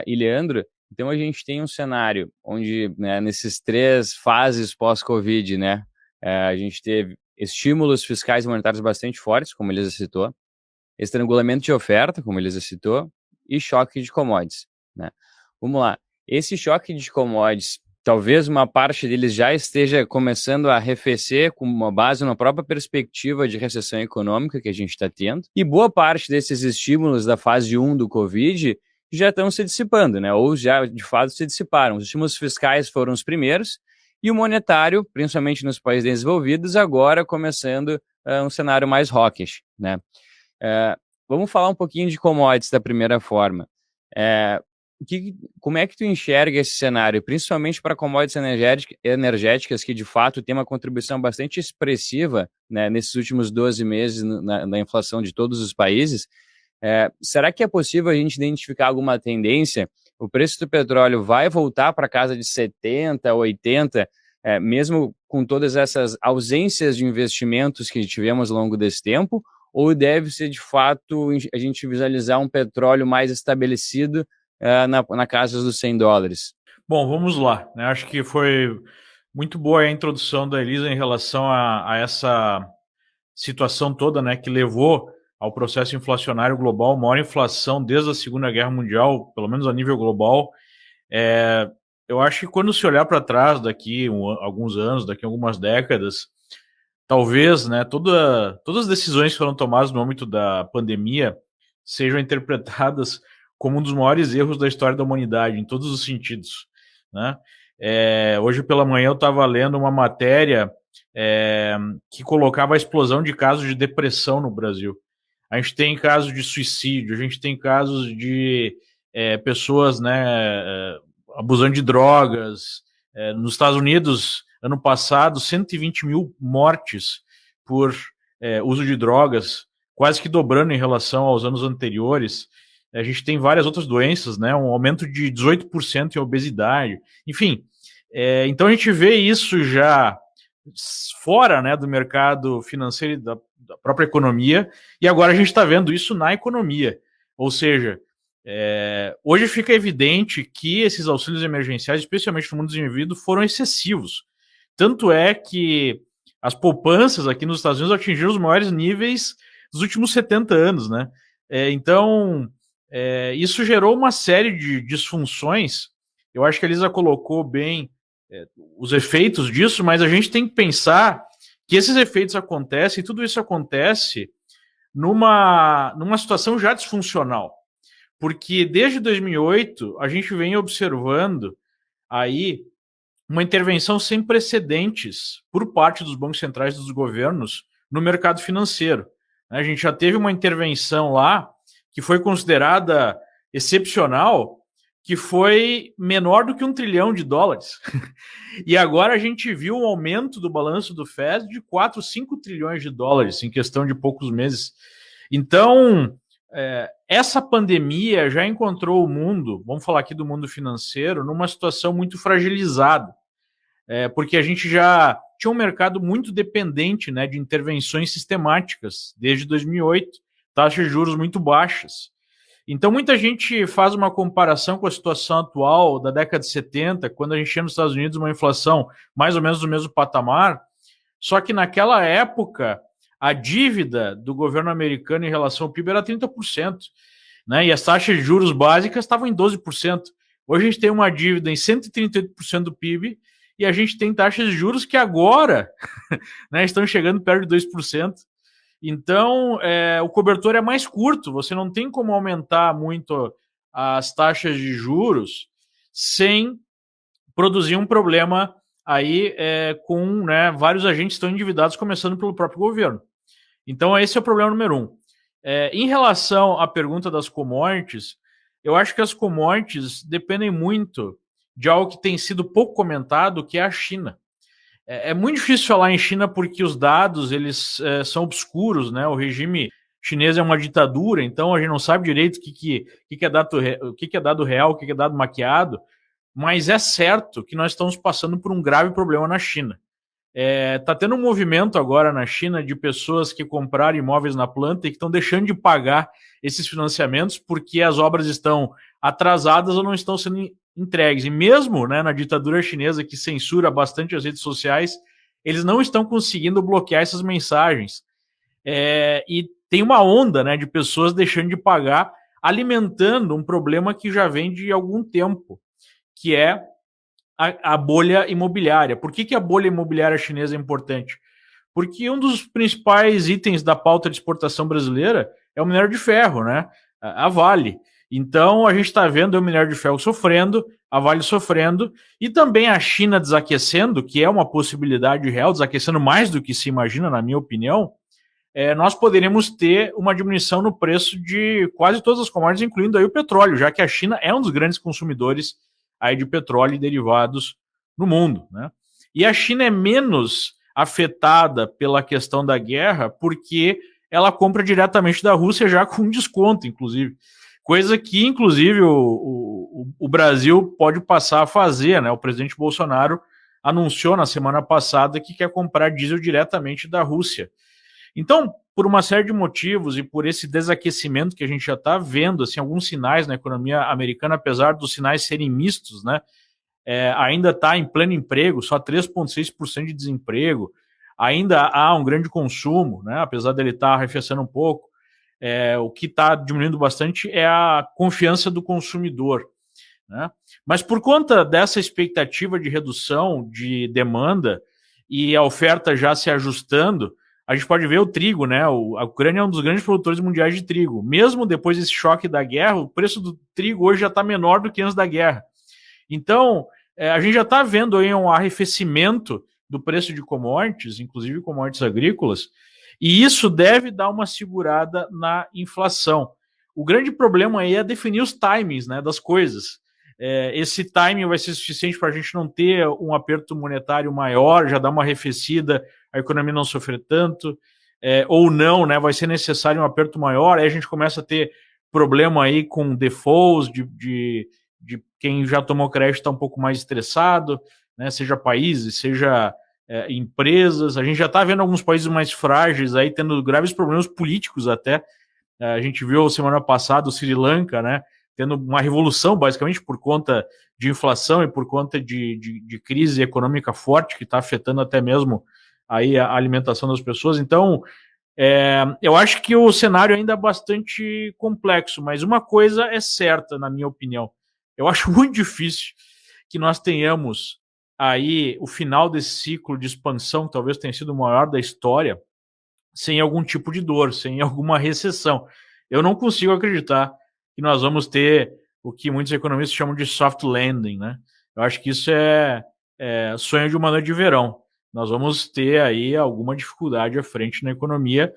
E Leandro, então a gente tem um cenário onde, né, nesses 3 fases pós-Covid, né, a gente teve estímulos fiscais e monetários bastante fortes, como Elisa citou, estrangulamento de oferta, como Elisa citou, e choque de commodities, né? Vamos lá. Esse choque de commodities, talvez uma parte deles já esteja começando a arrefecer com uma base na própria perspectiva de recessão econômica que a gente está tendo, e boa parte desses estímulos da fase 1 do Covid já estão se dissipando, né? Ou já de fato se dissiparam. Os estímulos fiscais foram os primeiros, e o monetário, principalmente nos países desenvolvidos, agora começando um cenário mais hawkish, né? Vamos falar um pouquinho de commodities da primeira forma. Como é que tu enxerga esse cenário, principalmente para commodities energéticas que de fato tem uma contribuição bastante expressiva, né, nesses últimos 12 meses na inflação de todos os países? Será que é possível a gente identificar alguma tendência? O preço do petróleo vai voltar para casa de 70, 80, mesmo com todas essas ausências de investimentos que tivemos ao longo desse tempo? Ou deve ser, de fato, a gente visualizar um petróleo mais estabelecido na casa dos $100? Bom, vamos lá, né? Acho que foi muito boa a introdução da Elisa em relação a essa situação toda, né, que levou ao processo inflacionário global, maior inflação desde a Segunda Guerra Mundial, pelo menos a nível global. Eu acho que quando se olhar para trás daqui alguns anos, daqui algumas décadas, talvez, né, todas as decisões que foram tomadas no âmbito da pandemia sejam interpretadas como um dos maiores erros da história da humanidade, em todos os sentidos, né? Hoje pela manhã eu estava lendo uma matéria que colocava a explosão de casos de depressão no Brasil. A gente tem casos de suicídio, a gente tem casos de pessoas, né, abusando de drogas. Nos Estados Unidos, ano passado, 120 mil mortes por uso de drogas, quase que dobrando em relação aos anos anteriores. A gente tem várias outras doenças, né? Um aumento de 18% em obesidade. Enfim, então a gente vê isso já fora, né, do mercado financeiro e da própria economia, e agora a gente está vendo isso na economia. Ou seja, hoje fica evidente que esses auxílios emergenciais, especialmente no mundo desenvolvido, foram excessivos. Tanto é que as poupanças aqui nos Estados Unidos atingiram os maiores níveis dos últimos 70 anos, né? Então, isso gerou uma série de disfunções. Eu acho que a Elisa colocou bem os efeitos disso, mas a gente tem que pensar que esses efeitos acontecem, e tudo isso acontece numa situação já disfuncional. Porque desde 2008, a gente vem observando aí uma intervenção sem precedentes por parte dos bancos centrais dos governos no mercado financeiro. A gente já teve uma intervenção lá que foi considerada excepcional, que foi menor do que $1 trilhão. E agora a gente viu um aumento do balanço do FED de 4, 5 trilhões de dólares em questão de poucos meses. Então, essa pandemia já encontrou o mundo, vamos falar aqui do mundo financeiro, numa situação muito fragilizada, porque a gente já tinha um mercado muito dependente, né, de intervenções sistemáticas desde 2008, taxas de juros muito baixas. Então, muita gente faz uma comparação com a situação atual da década de 70, quando a gente tinha nos Estados Unidos uma inflação mais ou menos do mesmo patamar, só que naquela época a dívida do governo americano em relação ao PIB era 30%, né? E as taxas de juros básicas estavam em 12%. Hoje a gente tem uma dívida em 138% do PIB e a gente tem taxas de juros que agora né, estão chegando perto de 2%. Então, o cobertor é mais curto, você não tem como aumentar muito as taxas de juros sem produzir um problema aí com né, vários agentes estão endividados, começando pelo próprio governo. Então, esse é o problema número 1. Em relação à pergunta das commodities, eu acho que as commodities dependem muito de algo que tem sido pouco comentado, que é a China. É muito difícil falar em China porque os dados eles são obscuros, né? O regime chinês é uma ditadura, então a gente não sabe direito o que é dado real, o que é dado maquiado, mas é certo que nós estamos passando por um grave problema na China. Está tendo um movimento agora na China de pessoas que compraram imóveis na planta e que estão deixando de pagar esses financiamentos porque as obras estão atrasadas ou não estão sendo entregues. E mesmo, né, na ditadura chinesa, que censura bastante as redes sociais, eles não estão conseguindo bloquear essas mensagens. E tem uma onda, né, de pessoas deixando de pagar, alimentando um problema que já vem de algum tempo, que é a bolha imobiliária. Por que a bolha imobiliária chinesa é importante? Porque um dos principais itens da pauta de exportação brasileira é o minério de ferro, né? A Vale. Então, a gente está vendo o minério de ferro sofrendo, a Vale sofrendo, e também a China desaquecendo, que é uma possibilidade real, desaquecendo mais do que se imagina, na minha opinião. Nós poderíamos ter uma diminuição no preço de quase todas as commodities, incluindo aí o petróleo, já que a China é um dos grandes consumidores aí de petróleo e derivados no mundo, né? E a China é menos afetada pela questão da guerra porque ela compra diretamente da Rússia já com desconto, inclusive. Coisa que, inclusive, o Brasil pode passar a fazer, né? O presidente Bolsonaro anunciou na semana passada que quer comprar diesel diretamente da Rússia. Então, por uma série de motivos e por esse desaquecimento que a gente já está vendo, assim, alguns sinais na economia americana, apesar dos sinais serem mistos, né? Ainda está em pleno emprego, só 3,6% de desemprego, ainda há um grande consumo, né? Apesar dele estar arrefecendo um pouco. O que está diminuindo bastante é a confiança do consumidor, né? Mas por conta dessa expectativa de redução de demanda e a oferta já se ajustando, a gente pode ver o trigo, né? A Ucrânia é um dos grandes produtores mundiais de trigo. Mesmo depois desse choque da guerra, o preço do trigo hoje já está menor do que antes da guerra. Então, a gente já está vendo aí um arrefecimento do preço de commodities, inclusive commodities agrícolas, e isso deve dar uma segurada na inflação. O grande problema aí é definir os timings, né, das coisas. Esse timing vai ser suficiente para a gente não ter um aperto monetário maior, já dar uma arrefecida, a economia não sofrer tanto, ou não, né, vai ser necessário um aperto maior, aí a gente começa a ter problema aí com defaults de quem já tomou crédito está um pouco mais estressado, né, seja países, seja empresas. A gente já está vendo alguns países mais frágeis aí tendo graves problemas políticos até. A gente viu semana passada o Sri Lanka, né, tendo uma revolução basicamente por conta de inflação e por conta de crise econômica forte que está afetando até mesmo aí a alimentação das pessoas. Então, eu acho que o cenário ainda é bastante complexo, mas uma coisa é certa, na minha opinião. Eu acho muito difícil que nós tenhamos aí o final desse ciclo de expansão, que talvez tenha sido o maior da história, sem algum tipo de dor, sem alguma recessão. Eu não consigo acreditar que nós vamos ter o que muitos economistas chamam de soft landing, né? Eu acho que isso é sonho de uma noite de verão. Nós vamos ter aí alguma dificuldade à frente na economia.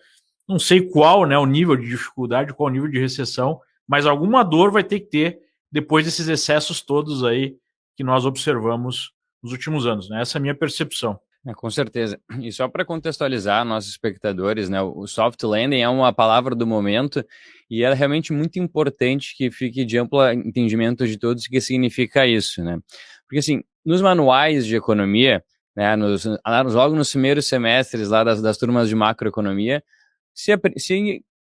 Não sei qual, né, o nível de dificuldade, qual o nível de recessão, mas alguma dor vai ter que ter depois desses excessos todos aí que nós observamos nos últimos anos, né? Essa é a minha percepção. Com certeza. E só para contextualizar nossos espectadores, né, o soft landing é uma palavra do momento e é realmente muito importante que fique de amplo entendimento de todos o que significa isso, né? Porque assim, nos manuais de economia, né, logo nos primeiros semestres lá das turmas de macroeconomia, se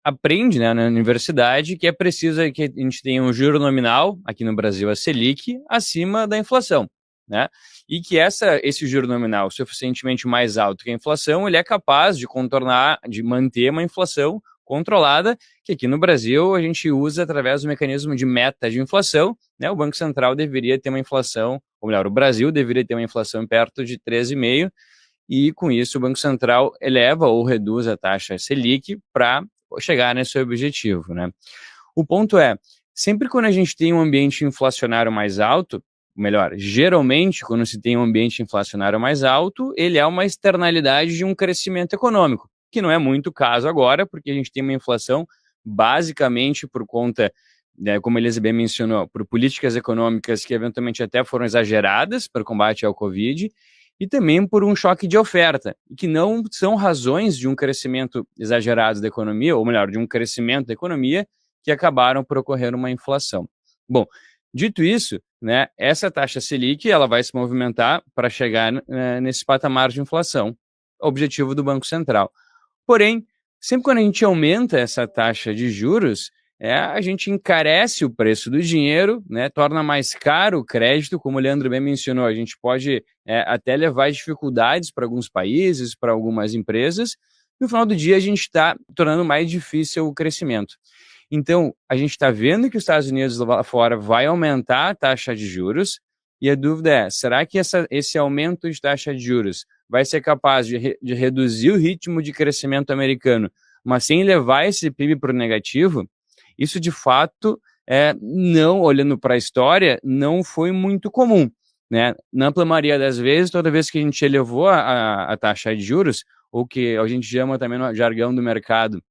aprende, né, na universidade que é preciso que a gente tenha um juro nominal, aqui no Brasil a Selic, acima da inflação, né? E que esse juro nominal suficientemente mais alto que a inflação, ele é capaz de contornar, de manter uma inflação controlada, que aqui no Brasil a gente usa através do mecanismo de meta de inflação, né? O Banco Central deveria ter uma inflação, ou melhor, o Brasil deveria ter uma inflação perto de 13,5%, e com isso o Banco Central eleva ou reduz a taxa Selic para chegar nesse objetivo, né? O ponto é, sempre quando a gente tem um ambiente inflacionário mais alto, melhor, geralmente quando se tem um ambiente inflacionário mais alto, ele é uma externalidade de um crescimento econômico, que não é muito o caso agora, porque a gente tem uma inflação basicamente por conta, né, como a Elizabeth mencionou, por políticas econômicas que eventualmente até foram exageradas para o combate ao Covid, e também por um choque de oferta, e que não são razões de um crescimento exagerado da economia, ou melhor, de um crescimento da economia, que acabaram por ocorrer uma inflação. Bom, dito isso, né, essa taxa Selic ela vai se movimentar para chegar nesse patamar de inflação, objetivo do Banco Central. Porém, sempre quando a gente aumenta essa taxa de juros, a gente encarece o preço do dinheiro, né, torna mais caro o crédito, como o Leandro bem mencionou, a gente pode até levar dificuldades para alguns países, para algumas empresas, e no final do dia a gente está tornando mais difícil o crescimento. Então, a gente está vendo que os Estados Unidos lá fora vai aumentar a taxa de juros, e a dúvida é, será que esse aumento de taxa de juros vai ser capaz de reduzir o ritmo de crescimento americano, mas sem levar esse PIB para o negativo? Isso, de fato, não, olhando para a história, não foi muito comum, né? Na ampla maioria das vezes, toda vez que a gente elevou a taxa de juros, ou que a gente chama também no jargão do mercado,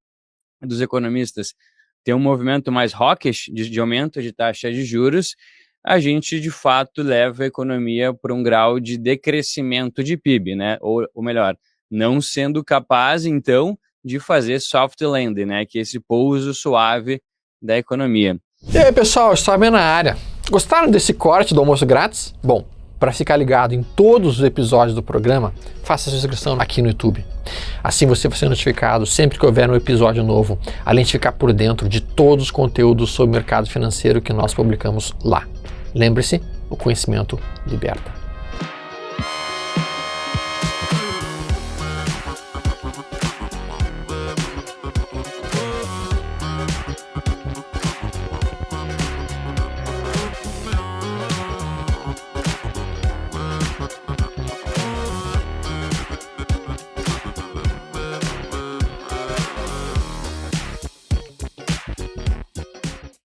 dos economistas, tem um movimento mais hawkish de aumento de taxa de juros, a gente, de fato, leva a economia para um grau de decrescimento de PIB, né? Ou melhor, não sendo capaz, então, de fazer soft landing, né? Que é esse pouso suave da economia. E aí, pessoal, Estávão na área. Gostaram desse corte do almoço grátis? Bom, para ficar ligado em todos os episódios do programa, faça sua inscrição aqui no YouTube. Assim você vai ser notificado sempre que houver um episódio novo, além de ficar por dentro de todos os conteúdos sobre o mercado financeiro que nós publicamos lá. Lembre-se, o conhecimento liberta.